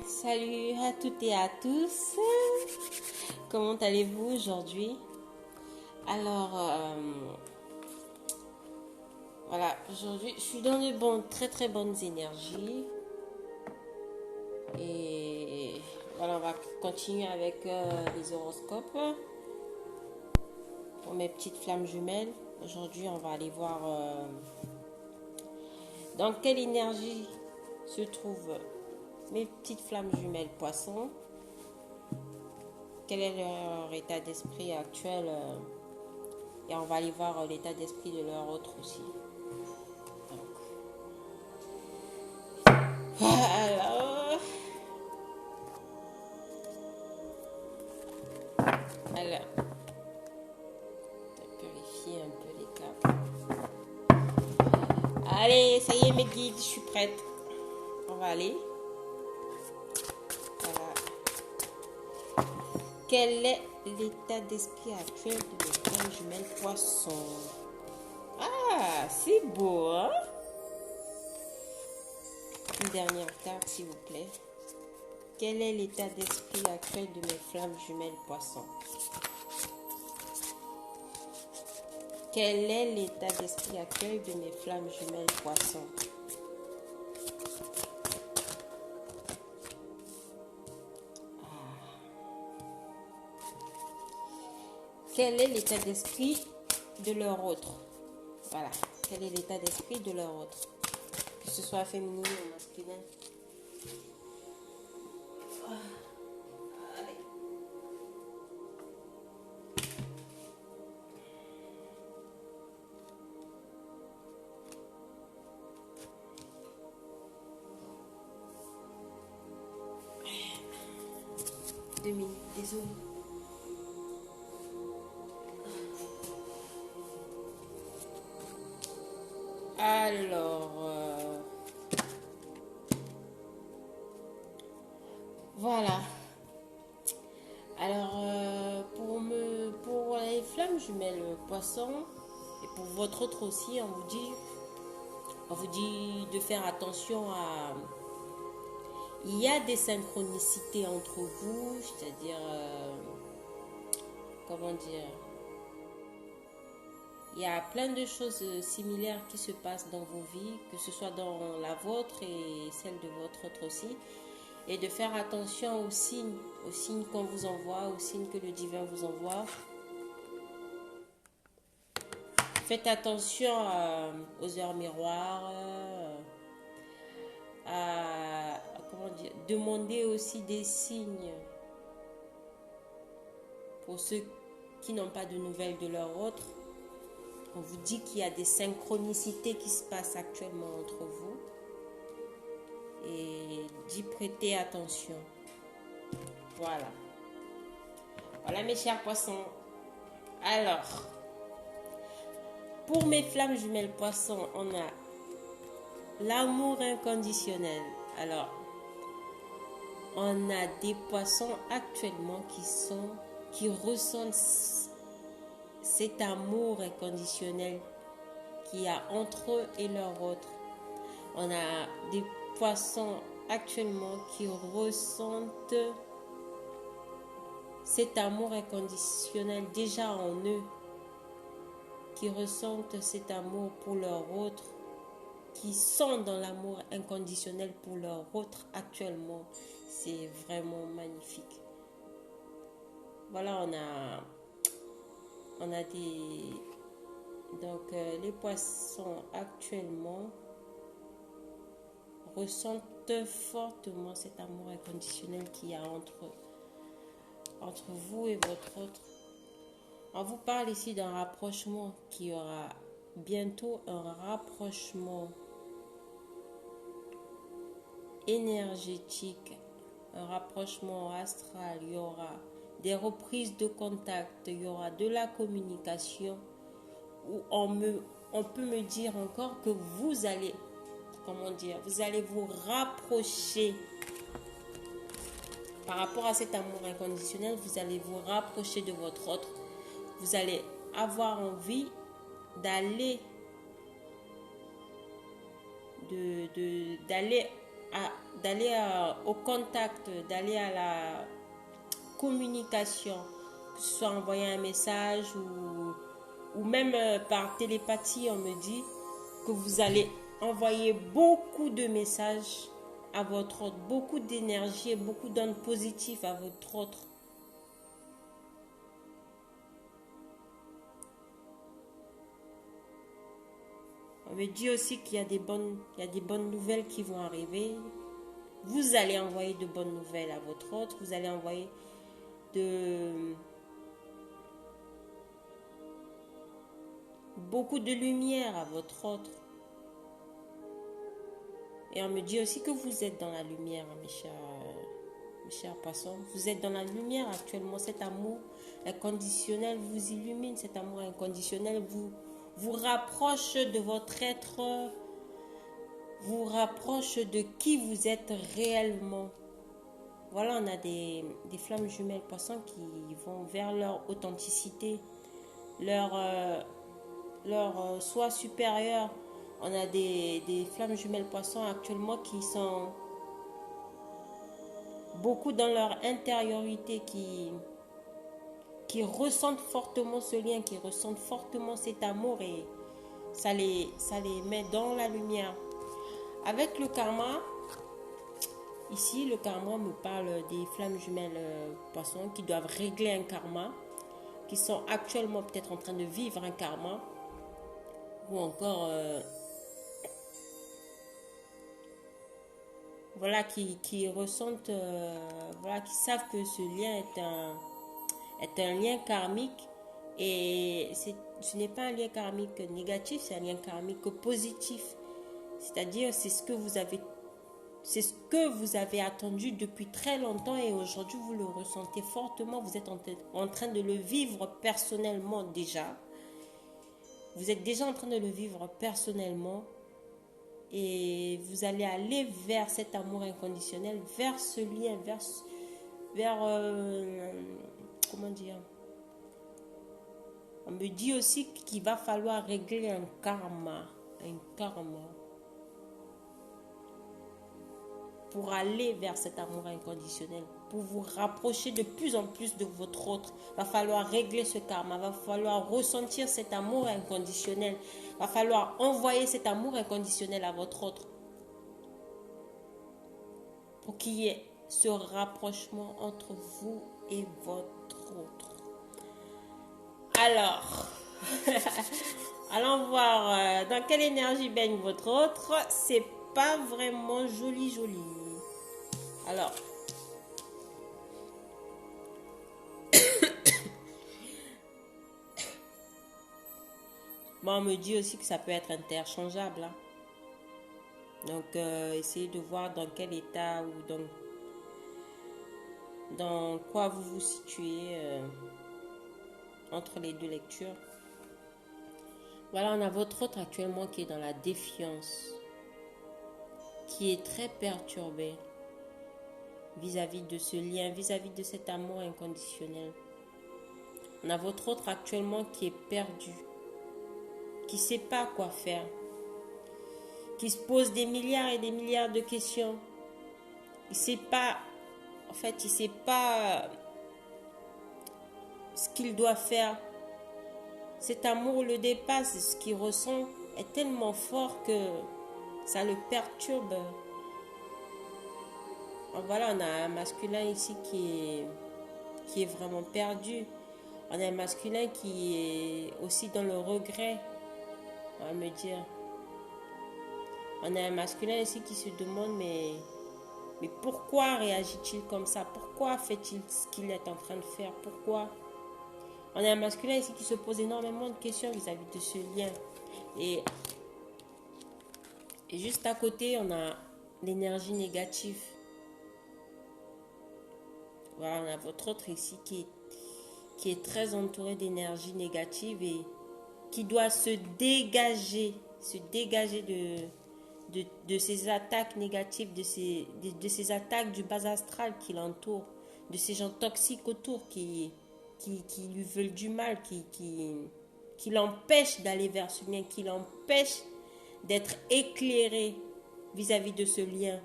Salut à toutes et à tous. Comment allez-vous aujourd'hui? Alors, voilà, aujourd'hui, je suis dans de très bonnes énergies. Et voilà, on va continuer avec les horoscopes pour mes petites flammes jumelles. Aujourd'hui, on va aller voir dans quelle énergie se trouvent mes petites flammes jumelles poissons. Quel est leur état d'esprit actuel et on va aller voir l'état d'esprit de leur autre aussi. Donc, alors, on va purifier un peu les cartes. Allez, ça y est mes guides, je suis prête. On va aller. Voilà. Quel est l'état d'esprit actuel de mes flammes jumelles poissons? Ah, c'est beau, hein? Une dernière carte, s'il vous plaît. Quel est l'état d'esprit actuel de mes flammes jumelles poissons? Quel est l'état d'esprit actuel de mes flammes jumelles poissons? Quel est l'état d'esprit de leur autre? Voilà. Quel est l'état d'esprit de leur autre? Que ce soit féminin ou masculin. Allez. Deux minutes, désolé. Alors, voilà. Alors, pour les flammes jumelles poissons, et pour votre autre aussi, on vous dit de faire attention à... Il y a des synchronicités entre vous, c'est-à-dire, comment dire... Il y a plein de choses similaires qui se passent dans vos vies, que ce soit dans la vôtre et celle de votre autre aussi. Et de faire attention aux signes qu'on vous envoie, aux signes que le divin vous envoie. Faites attention aux heures miroirs, demandez aussi des signes pour ceux qui n'ont pas de nouvelles de leur autre. On vous dit qu'il y a des synchronicités qui se passent actuellement entre vous et d'y prêter attention. Voilà. Voilà mes chers poissons. Alors, pour mes flammes jumelles poissons, on a l'amour inconditionnel. Alors, on a des poissons actuellement qui ressentent cet amour inconditionnel qu'il y a entre eux et leur autre. On a des poissons actuellement qui ressentent cet amour inconditionnel déjà en eux, qui ressentent cet amour pour leur autre, qui sont dans l'amour inconditionnel pour leur autre actuellement. C'est vraiment magnifique. Voilà, on a des... Donc, les poissons actuellement ressentent fortement cet amour inconditionnel qu'il y a entre vous et votre autre. On vous parle ici d'un rapprochement, qui y aura bientôt un rapprochement énergétique, un rapprochement astral. Il y aura des reprises de contact, il y aura de la communication, où on peut me dire encore que vous allez, vous allez vous rapprocher par rapport à cet amour inconditionnel, vous allez vous rapprocher de votre autre. Vous allez avoir envie d'aller au contact, d'aller à la communication, que ce soit envoyer un message ou même par télépathie, on me dit que vous allez envoyer beaucoup de messages à votre autre, beaucoup d'énergie et beaucoup d'ondes positives à votre autre. On me dit aussi qu'il y a des bonnes nouvelles qui vont arriver. Vous allez envoyer de bonnes nouvelles à votre autre. Vous allez envoyer beaucoup de lumière à votre autre. Et on me dit aussi que vous êtes dans la lumière, mes chers poissons. Vous êtes dans la lumière actuellement. Cet amour inconditionnel vous illumine. Cet amour inconditionnel vous rapproche de votre être, vous rapproche de qui vous êtes réellement. Voilà, on a des flammes jumelles poissons qui vont vers leur authenticité, leur soi supérieur. On a des flammes jumelles poissons actuellement qui sont beaucoup dans leur intériorité, qui ressentent fortement ce lien, qui ressentent fortement cet amour et ça les met dans la lumière. Avec le karma, ici le karma me parle des flammes jumelles poissons qui doivent régler un karma, qui sont actuellement peut-être en train de vivre un karma ou encore voilà, qui ressentent, voilà, qui savent que ce lien est un lien karmique et ce n'est pas un lien karmique négatif, c'est un lien karmique positif. C'est-à-dire, c'est ce que vous avez attendu depuis très longtemps et aujourd'hui vous le ressentez fortement. Vous êtes en train de le vivre personnellement déjà. Vous êtes déjà en train de le vivre personnellement. Et vous allez aller vers cet amour inconditionnel, vers ce lien, vers comment dire. On me dit aussi qu'il va falloir régler un karma pour aller vers cet amour inconditionnel, pour vous rapprocher de plus en plus de votre autre. Il va falloir régler ce karma, il va falloir ressentir cet amour inconditionnel, il va falloir envoyer cet amour inconditionnel à votre autre pour qu'il y ait ce rapprochement entre vous et votre autre. Alors, allons voir dans quelle énergie baigne votre autre. C'est pas vraiment joli. Alors, on me dit aussi que ça peut être interchangeable. Hein. Donc, essayez de voir dans quel état ou dans quoi vous vous situez entre les deux lectures. Voilà, on a votre autre actuellement qui est dans la défiance, qui est très perturbé vis-à-vis de ce lien, vis-à-vis de cet amour inconditionnel. On a votre autre actuellement qui est perdu, qui ne sait pas quoi faire, qui se pose des milliards et des milliards de questions. Il sait pas ce qu'il doit faire. Cet amour le dépasse, ce qu'il ressent est tellement fort que ça le perturbe. Voilà, on a un masculin ici qui est vraiment perdu. On a un masculin qui est aussi dans le regret, on va me dire. On a un masculin ici qui se demande mais pourquoi réagit-il comme ça? Pourquoi fait-il ce qu'il est en train de faire? Pourquoi? On a un masculin ici qui se pose énormément de questions vis-à-vis de ce lien. Et juste à côté, on a l'énergie négative. Voilà, on a votre autre ici qui est très entouré d'énergie négative et qui doit se dégager de ces attaques négatives, de ces attaques du bas astral qui l'entourent, de ces gens toxiques autour qui lui veulent du mal, qui l'empêchent d'aller vers ce lien, qui l'empêchent d'être éclairé vis-à-vis de ce lien.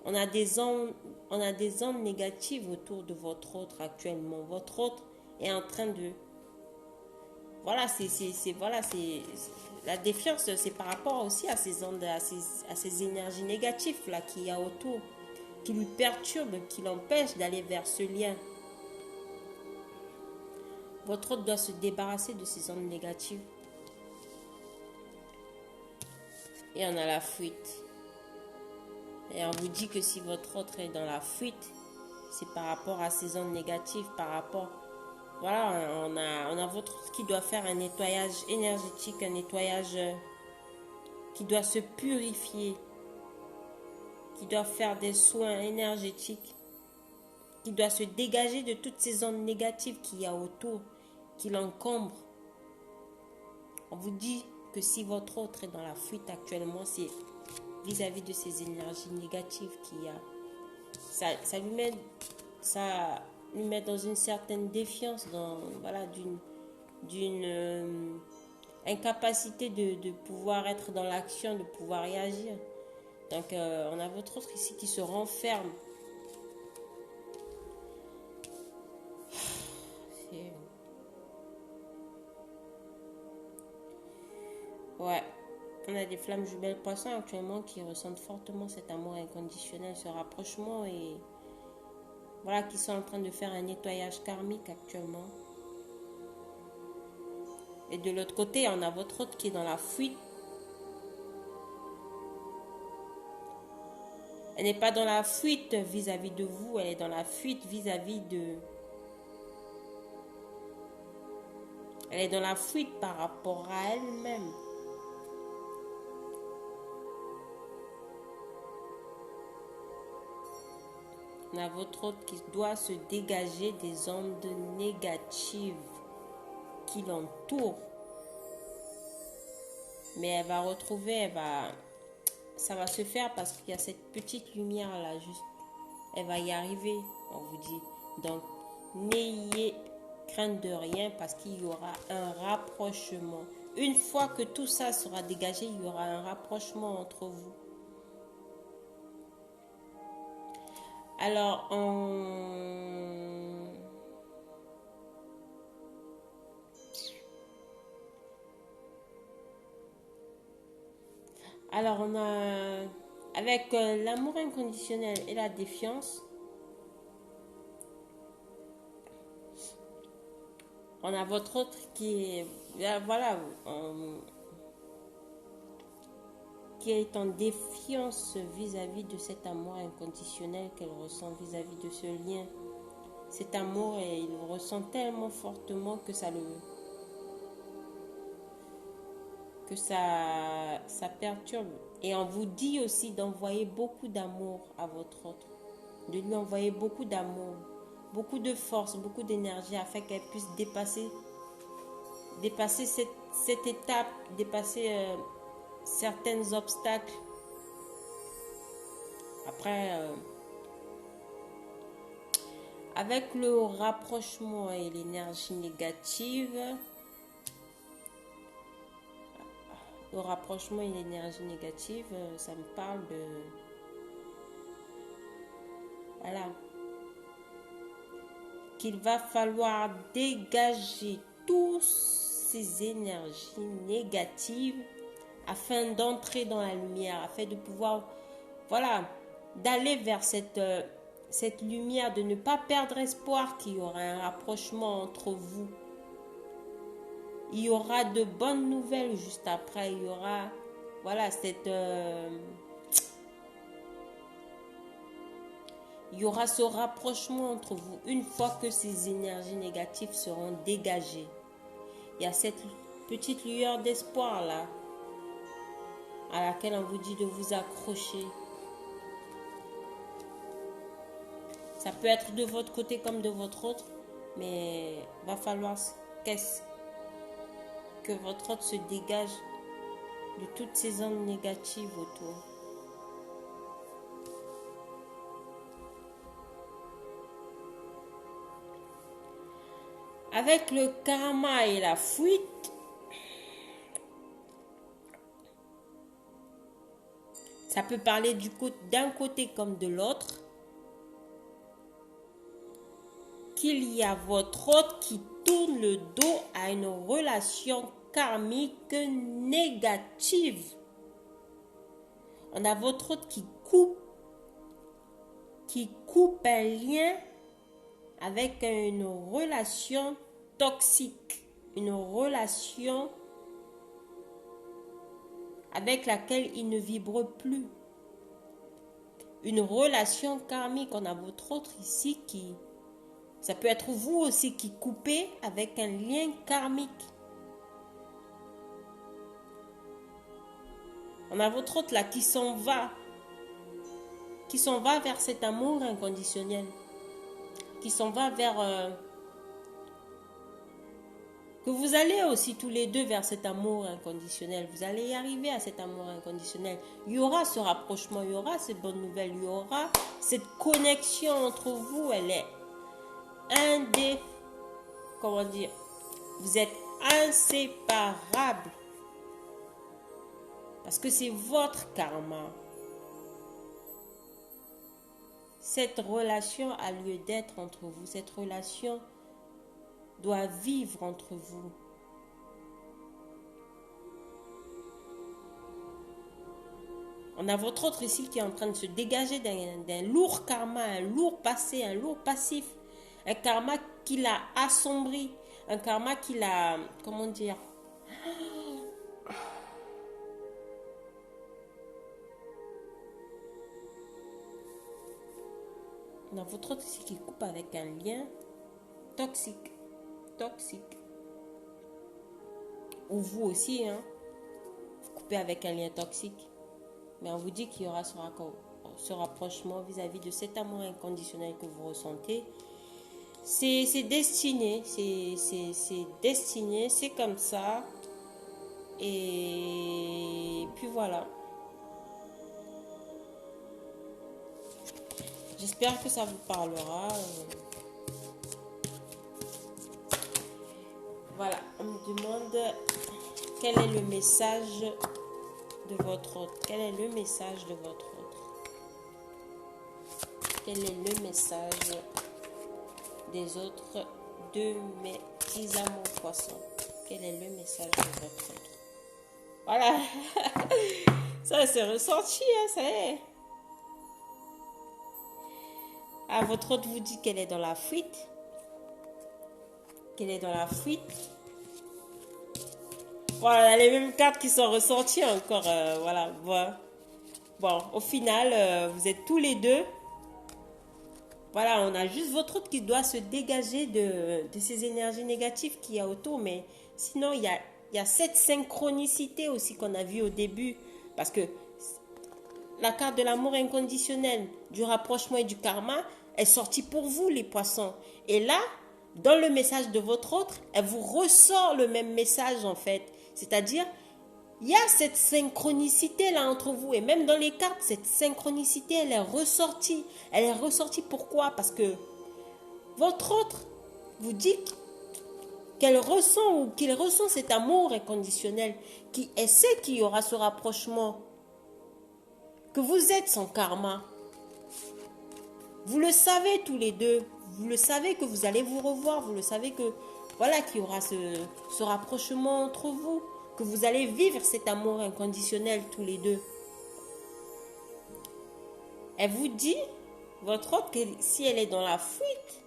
on a des ondes négatives autour de votre autre actuellement. Votre autre est en train de... Voilà, la défiance, c'est par rapport aussi à ces ondes, à ces énergies négatives là qu'il y a autour, qui lui perturbent, qui l'empêchent d'aller vers ce lien. Votre autre doit se débarrasser de ces ondes négatives. Et on a la fuite. Et on vous dit que si votre autre est dans la fuite, c'est par rapport à ces ondes négatives, par rapport... Voilà, on a votre autre qui doit faire un nettoyage énergétique, un nettoyage qui doit se purifier, qui doit faire des soins énergétiques, qui doit se dégager de toutes ces ondes négatives qu'il y a autour, qui l'encombrent. On vous dit que si votre autre est dans la fuite actuellement, c'est vis-à-vis de ces énergies négatives qu'il y a. Ça lui met dans une certaine défiance, dans, voilà, d'une incapacité de pouvoir être dans l'action, de pouvoir réagir. Donc, on a votre autre ici qui se renferme. Ouais, on a des flammes jumelles poissons actuellement qui ressentent fortement cet amour inconditionnel, ce rapprochement et voilà, qui sont en train de faire un nettoyage karmique actuellement. Et de l'autre côté, on a votre autre qui est dans la fuite. Elle n'est pas dans la fuite vis-à-vis de vous, elle est dans la fuite vis-à-vis de... Elle est dans la fuite par rapport à elle-même. On a votre autre qui doit se dégager des ondes négatives qui l'entourent. Mais elle va retrouver, ça va se faire parce qu'il y a cette petite lumière là juste. Elle va y arriver, on vous dit. Donc, n'ayez crainte de rien parce qu'il y aura un rapprochement. Une fois que tout ça sera dégagé, il y aura un rapprochement entre vous. Alors, on a, avec l'amour inconditionnel et la défiance, on a votre autre qui est, voilà, qui est en défiance vis-à-vis de cet amour inconditionnel qu'elle ressent vis-à-vis de ce lien. Cet amour, il le ressent tellement fortement que ça perturbe. Et on vous dit aussi d'envoyer beaucoup d'amour à votre autre, de lui envoyer beaucoup d'amour, beaucoup de force, beaucoup d'énergie afin qu'elle puisse dépasser cette étape, dépasser certains obstacles. Après, avec le rapprochement et l'énergie négative, ça me parle de... Voilà. Qu'il va falloir dégager toutes ces énergies négatives afin d'entrer dans la lumière, afin de pouvoir, voilà, d'aller vers cette lumière, de ne pas perdre espoir qu'il y aura un rapprochement entre vous. Il y aura de bonnes nouvelles juste après. Il y aura, voilà, il y aura ce rapprochement entre vous une fois que ces énergies négatives seront dégagées. Il y a cette petite lueur d'espoir là, à laquelle on vous dit de vous accrocher. Ça peut être de votre côté comme de votre autre, mais il va falloir que votre autre se dégage de toutes ces ondes négatives autour. Avec le karma et la fuite, Ça peut parler d'un côté comme de l'autre. Qu'il y a votre hôte qui tourne le dos à une relation karmique négative. On a votre hôte qui coupe un lien avec une relation toxique, une relation avec laquelle il ne vibre plus. Une relation karmique. On a votre autre ici qui... Ça peut être vous aussi qui coupez avec un lien karmique. On a votre autre là qui s'en va. Qui s'en va vers cet amour inconditionnel. Qui s'en va vers... que vous allez aussi tous les deux vers cet amour inconditionnel. Vous allez y arriver à cet amour inconditionnel. Il y aura ce rapprochement, il y aura ces bonnes nouvelles, il y aura cette connexion entre vous. Elle est comment dire, vous êtes inséparables. Parce que c'est votre karma. Cette relation a lieu d'être entre vous. Cette relation doit vivre entre vous. On a votre autre ici qui est en train de se dégager d'un lourd karma, un lourd passé, un lourd passif. Un karma qui l'a assombri. Un karma qui l'a... Comment dire? On a votre autre ici qui coupe avec un lien toxique. Ou vous aussi, hein, vous coupez avec un lien toxique. Mais on vous dit qu'il y aura ce rapprochement vis-à-vis de cet amour inconditionnel que vous ressentez. C'est destiné, c'est destiné, c'est comme ça. Et puis voilà. J'espère que ça vous parlera. Voilà, on me demande quel est le message de votre autre. Quel est le message de votre autre? Quel est le message des autres de mes petits amours poissons? Quel est le message de votre autre? Voilà. Ça c'est ressenti, hein, ça est. Ah, votre autre vous dit qu'elle est dans la fuite. Qu'elle est dans la fuite. Voilà, les mêmes cartes qui sont ressorties encore. Voilà. Bon, au final, vous êtes tous les deux. Voilà, on a juste votre autre qui doit se dégager de ces énergies négatives qu'il y a autour. Mais sinon, il y a cette synchronicité aussi qu'on a vue au début. Parce que la carte de l'amour inconditionnel, du rapprochement et du karma est sortie pour vous, les poissons. Et là, dans le message de votre autre, elle vous ressort le même message en fait. C'est-à-dire, il y a cette synchronicité là entre vous. Et même dans les cartes, cette synchronicité, elle est ressortie. Elle est ressortie pourquoi? Parce que votre autre vous dit qu'elle ressent ou qu'il ressent cet amour inconditionnel, qui sait qu'il y aura ce rapprochement, que vous êtes son karma. Vous le savez tous les deux. Vous le savez que vous allez vous revoir. Vous le savez que voilà, qu'il y aura ce rapprochement entre vous. Que vous allez vivre cet amour inconditionnel tous les deux. Elle vous dit, votre autre, que si elle est dans la fuite,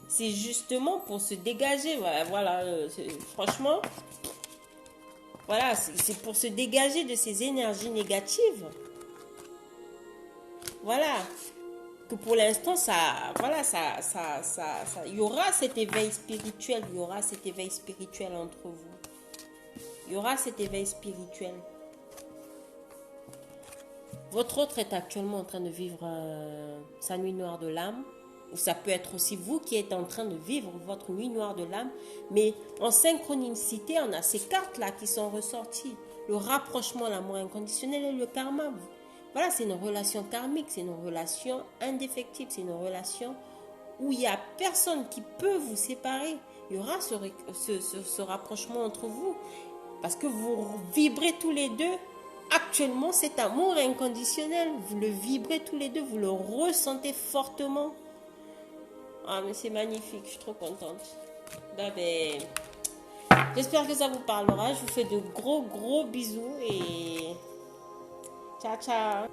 c'est justement pour se dégager. Voilà, franchement, voilà, c'est pour se dégager de ces énergies négatives. Voilà. Que pour l'instant, il y aura cet éveil spirituel, entre vous. Il y aura cet éveil spirituel. Votre autre est actuellement en train de vivre sa nuit noire de l'âme. Ou ça peut être aussi vous qui êtes en train de vivre votre nuit noire de l'âme. Mais en synchronicité, on a ces cartes-là qui sont ressorties. Le rapprochement, l'amour inconditionnel et le karma. Voilà, c'est une relation karmique, c'est une relation indéfectible, c'est une relation où il n'y a personne qui peut vous séparer. Il y aura ce rapprochement entre vous parce que vous vibrez tous les deux actuellement cet amour inconditionnel. Vous le vibrez tous les deux, vous le ressentez fortement. Ah, mais c'est magnifique, je suis trop contente. Là, ben, j'espère que ça vous parlera. Je vous fais de gros bisous et ciao, ciao.